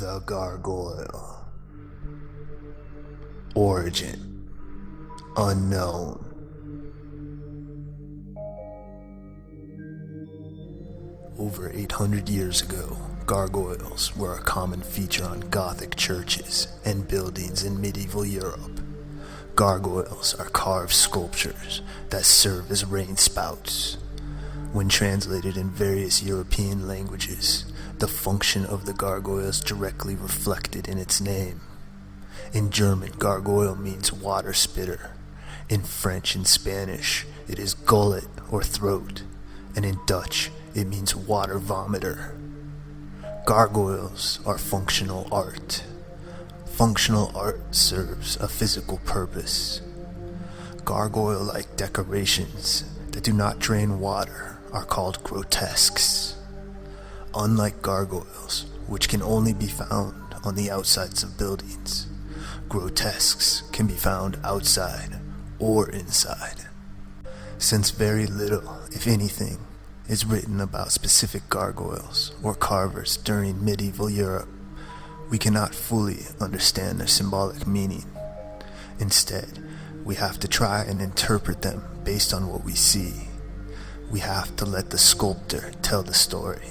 The Gargoyle. Origin unknown. Over 800 years ago, gargoyles were a common feature on Gothic churches and buildings in medieval Europe. Gargoyles are carved sculptures that serve as rain spouts. When translated in various European languages, the function of the gargoyle is directly reflected in its name. In German, gargoyle means water spitter. In French and Spanish, it is gullet or throat. And in Dutch, it means water vomiter. Gargoyles are functional art. Functional art serves a physical purpose. Gargoyle-like decorations that do not drain water are called grotesques. Unlike gargoyles, which can only be found on the outsides of buildings, grotesques can be found outside or inside. Since very little, if anything, is written about specific gargoyles or carvers during medieval Europe, we cannot fully understand their symbolic meaning. Instead, we have to try and interpret them based on what we see. We have to let the sculptor tell the story.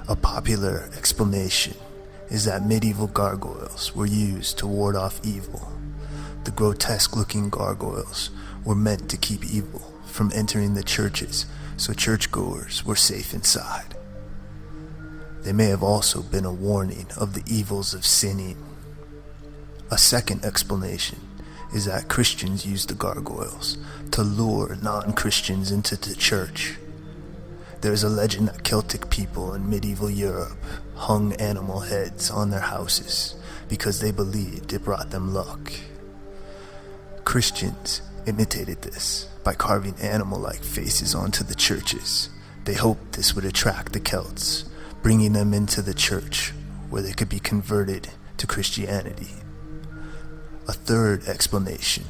A popular explanation is that medieval gargoyles were used to ward off evil. The grotesque-looking gargoyles were meant to keep evil from entering the churches, so churchgoers were safe inside. They may have also been a warning of the evils of sinning. A second explanation is that Christians used the gargoyles to lure non-Christians into the church. There is a legend that Celtic people in medieval Europe hung animal heads on their houses because they believed it brought them luck. Christians imitated this by carving animal-like faces onto the churches. They hoped this would attract the Celts, bringing them into the church where they could be converted to Christianity. A third explanation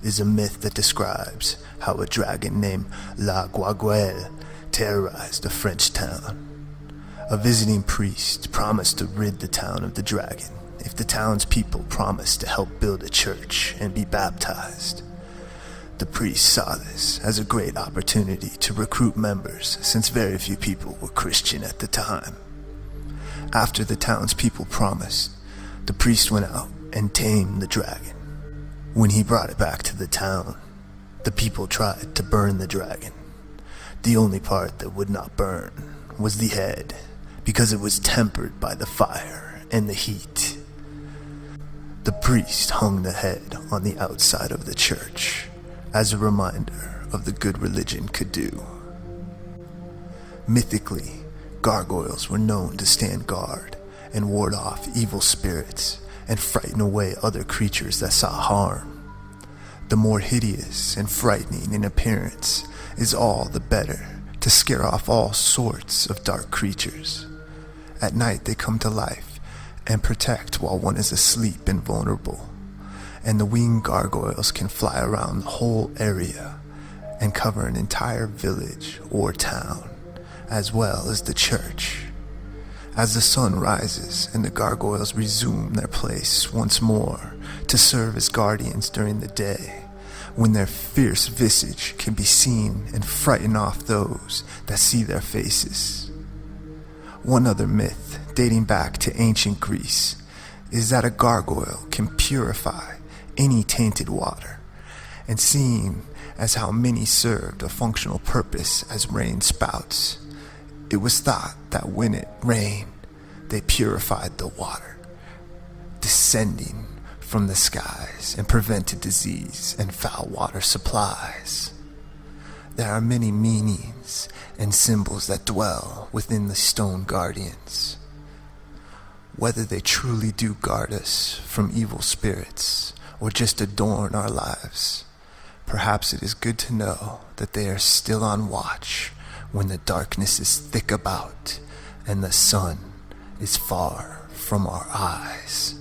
is a myth that describes how a dragon named Gargoyle terrorized a French town. A visiting priest promised to rid the town of the dragon if the townspeople promised to help build a church and be baptized. The priest saw this as a great opportunity to recruit members, since very few people were Christian at the time. After the townspeople promised, the priest went out and tamed the dragon. When he brought it back to the town, the people tried to burn the dragon. The only part that would not burn was the head, because it was tempered by the fire and the heat. The priest hung the head on the outside of the church, as a reminder of the good religion could do. Mythically, gargoyles were known to stand guard and ward off evil spirits and frighten away other creatures that sought harm. The more hideous and frightening in appearance is all the better to scare off all sorts of dark creatures. At night they come to life and protect while one is asleep and vulnerable. And the winged gargoyles can fly around the whole area and cover an entire village or town, as well as the church. As the sun rises and the gargoyles resume their place once more to serve as guardians during the day, when their fierce visage can be seen and frighten off those that see their faces. One other myth, dating back to ancient Greece, is that a gargoyle can purify any tainted water, and seeing as how many served a functional purpose as rain spouts, it was thought that when it rained, they purified the water, descending from the skies, and prevented disease and foul water supplies. There are many meanings and symbols that dwell within the stone guardians. Whether they truly do guard us from evil spirits or just adorn our lives, perhaps it is good to know that they are still on watch when the darkness is thick about and the sun is far from our eyes.